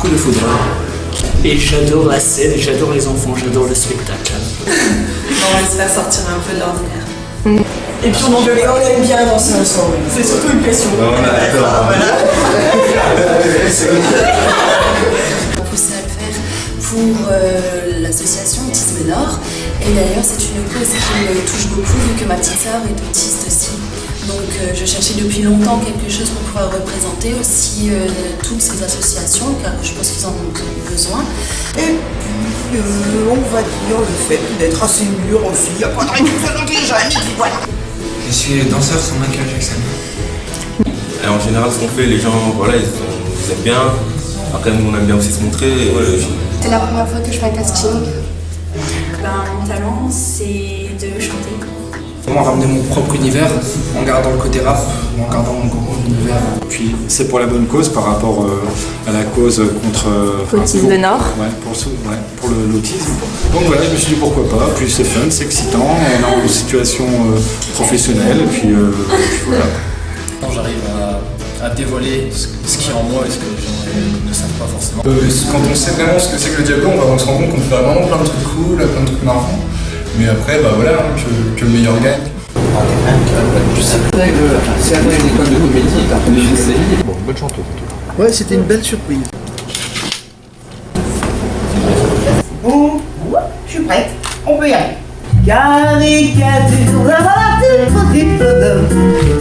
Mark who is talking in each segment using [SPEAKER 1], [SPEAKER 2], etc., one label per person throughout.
[SPEAKER 1] coup de foudre. Et j'adore la scène, j'adore les enfants, j'adore le spectacle.
[SPEAKER 2] On va se faire sortir un peu de l'ordinaire.
[SPEAKER 3] Et puis on aime bien danser ensemble. C'est surtout une pression.
[SPEAKER 2] Poussé à le faire pour l'association Autisme Nord. Et d'ailleurs, c'est une cause qui me touche beaucoup vu que ma petite sœur est autiste aussi. Donc je cherchais depuis longtemps quelque chose pour pouvoir représenter aussi toutes ces associations, car je pense qu'ils en ont besoin.
[SPEAKER 3] Et puis, on va dire le fait d'être assez mûr aussi. Il n'y a pas de récupérer les jeunes, et puis voilà.
[SPEAKER 4] Je suis danseur sur Michael Jackson. Et en général, ce qu'on fait, les gens, voilà, ils aiment bien. Après, nous, on aime bien aussi se montrer.
[SPEAKER 5] C'est la première fois que je fais un casting.
[SPEAKER 2] Mon talent, c'est de chanter.
[SPEAKER 6] Comment ramener mon propre univers en gardant le côté rap, en gardant mon univers.
[SPEAKER 7] Puis c'est pour la bonne cause par rapport à la cause contre
[SPEAKER 5] Autisme Nord.
[SPEAKER 7] Ouais, pour l'autisme. Donc voilà, je me suis dit pourquoi pas. Puis c'est fun, c'est excitant, on est en situation professionnelle, et puis voilà.
[SPEAKER 6] Quand j'arrive à dévoiler ce qui est en moi et ce que les gens ne savent pas forcément.
[SPEAKER 8] Quand on sait vraiment ce que c'est que le diablo, on se rend compte qu'on fait vraiment plein de trucs cool, plein de trucs marrants. Mais après, bah voilà, que le meilleur gagne.
[SPEAKER 9] C'est après une école de comédie, t'as appris une série. Bon, bonne chanteuse en tout cas.
[SPEAKER 3] Ouais, c'était une belle surprise.
[SPEAKER 10] Bon, je suis prête, on peut y aller. Caricature, la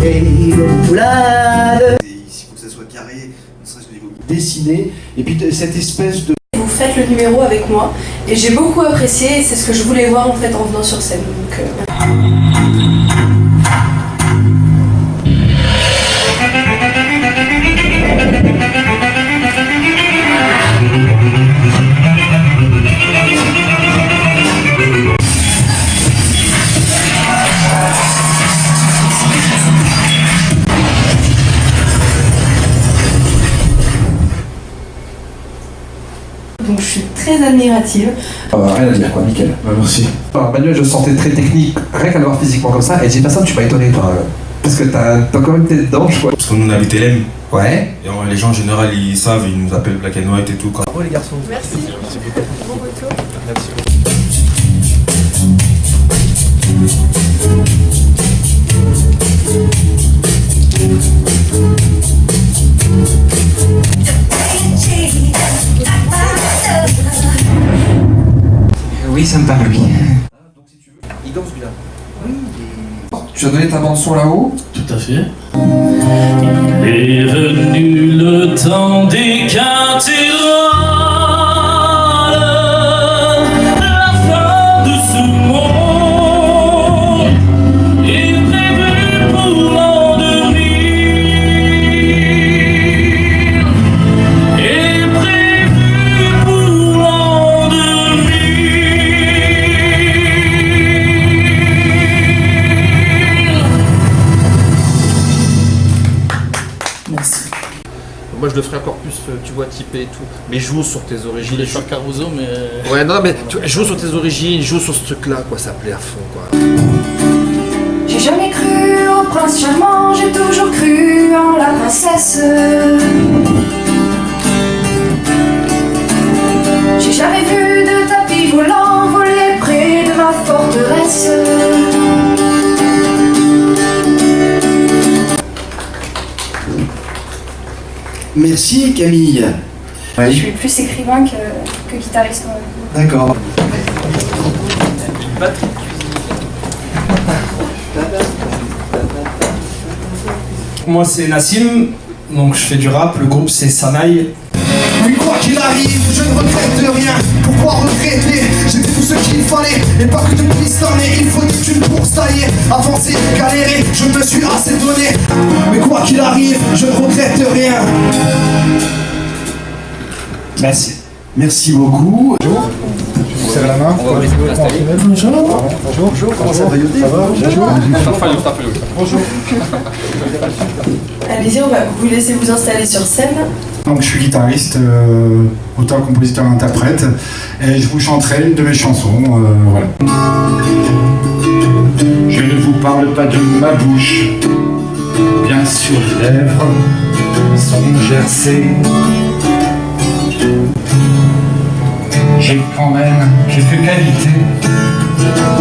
[SPEAKER 10] et roulade.
[SPEAKER 11] Il faut que ça soit carré, ne serait-ce qu'au niveau
[SPEAKER 10] Dessiné, et puis cette espèce de...
[SPEAKER 5] Vous faites le numéro avec moi et j'ai beaucoup apprécié et c'est ce que je voulais voir en fait en venant sur scène. Donc, Donc je suis très admirative.
[SPEAKER 9] Rien à dire quoi, nickel. Merci. Manuel, je sentais très technique, rien qu'à le voir physiquement comme ça, et j'ai dit personne, tu m'as étonné toi. Parce que t'as quand même été dedans, je crois.
[SPEAKER 4] Parce qu'on a habité LM.
[SPEAKER 9] Ouais.
[SPEAKER 4] Et les gens en général, ils savent, ils nous appellent Black and White et tout.
[SPEAKER 9] Bravo les garçons.
[SPEAKER 5] Merci.
[SPEAKER 9] Merci beaucoup.
[SPEAKER 5] Bon retour.
[SPEAKER 9] Merci.
[SPEAKER 6] Oui, ça me parle, oui.
[SPEAKER 9] Donc si tu veux, il danse bien. Oui. Tu as donné ta bande son là-haut?
[SPEAKER 1] Tout à fait. Il est venu le temps des cathédrales, la fin de ce monde est prévue pour l'endormir, est prévue pour l'endormir.
[SPEAKER 2] Merci.
[SPEAKER 9] Moi je le ferai encore plus, tu vois, typé et tout. Mais joue sur tes origines.
[SPEAKER 1] Je voulais faire Caruso, mais...
[SPEAKER 9] Ouais, non, mais tu vois, joue sur tes origines, joue sur ce truc-là, quoi, ça plaît à fond, quoi.
[SPEAKER 5] J'ai jamais cru au prince charmant, j'ai toujours cru en la princesse. J'ai jamais vu de tapis volant voler près de ma forteresse.
[SPEAKER 11] Merci Camille.
[SPEAKER 5] Je suis plus écrivain que guitariste.
[SPEAKER 11] D'accord.
[SPEAKER 6] Moi c'est Nassim, donc je fais du rap, le groupe c'est Sanaï.
[SPEAKER 10] Mais quoi qu'il arrive, je ne regrette rien. Pourquoi regretter? J'ai fait tout ce qu'il fallait, et pas que de pistonner. Il faut une course taillée, avancer, galérer. Je me suis assez donné. Mais quoi qu'il arrive, je ne regrette rien.
[SPEAKER 11] Merci. Merci beaucoup.
[SPEAKER 8] Bonjour. Je vous serre la main.
[SPEAKER 9] On va s'installer.
[SPEAKER 8] Bonjour. Bonjour. Comment ça va, Yoté? Ça va? Bonjour.
[SPEAKER 2] Allez-y, on va vous laisser vous installer sur scène.
[SPEAKER 8] Donc je suis guitariste, auteur, compositeur, interprète, et je vous chanterai une de mes chansons, voilà. Je ne vous parle pas de ma bouche, bien sûr les lèvres sont gercées.
[SPEAKER 12] j'ai quand même quelques qualités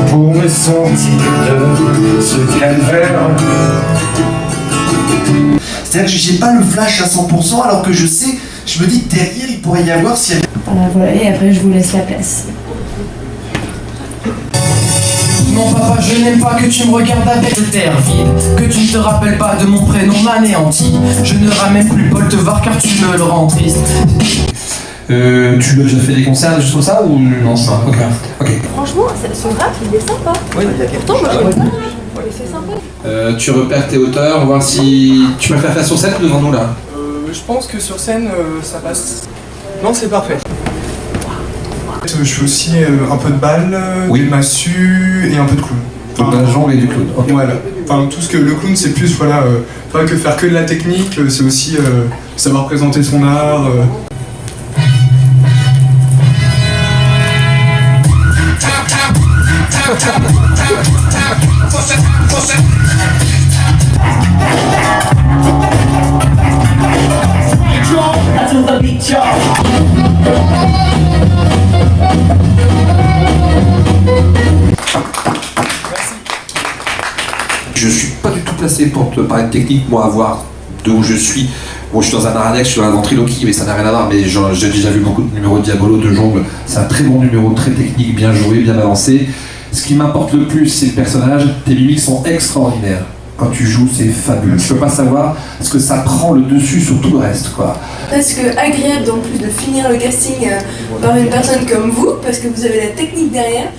[SPEAKER 12] pour me sortir de ce calvaire.
[SPEAKER 11] C'est-à-dire que j'ai pas le flash à 100% alors que je sais, je me dis que derrière il pourrait y avoir si...
[SPEAKER 5] Voilà, et après je vous laisse la place.
[SPEAKER 10] Non papa, je n'aime pas que tu me regardes avec le terre vide, que tu ne te rappelles pas de mon prénom m'anéanti. Je ne ramène plus Paul Tevar car tu me le rends triste.
[SPEAKER 9] Tu as déjà fait des concerts, des choses comme ça ou non? Ok.
[SPEAKER 13] Franchement, son rap il est sympa.
[SPEAKER 9] Oui,
[SPEAKER 13] pourtant moi je vois pas. Mais c'est sympa.
[SPEAKER 9] Tu repères tes hauteurs, voir si tu préfères faire sur scène ou devant nous là?
[SPEAKER 8] Je pense que sur scène, ça passe. Non, c'est parfait. Je fais aussi un peu de balle, des massues et un peu de clown.
[SPEAKER 9] De la jambe et du clown. Okay.
[SPEAKER 8] Voilà. Enfin, tout ce que le clown, c'est plus, voilà, pas que faire que de la technique, c'est aussi savoir présenter son art.
[SPEAKER 9] Je suis pas du tout placé pour te parler de technique, moi, à voir d'où je suis. Bon, je suis dans un art annexe, je suis dans la ventriloquie, mais ça n'a rien à voir. Mais j'ai déjà vu beaucoup de numéros de Diabolo, de jongle. C'est un très bon numéro, très technique, bien joué, bien balancé. Ce qui m'importe le plus, c'est le personnage. Tes mimiques sont extraordinaires. Quand tu joues, c'est fabuleux. Je peux pas savoir, parce que ça prend le dessus sur tout le reste, quoi.
[SPEAKER 13] Parce que agréable en plus de finir le casting par une personne comme vous, parce que vous avez la technique derrière.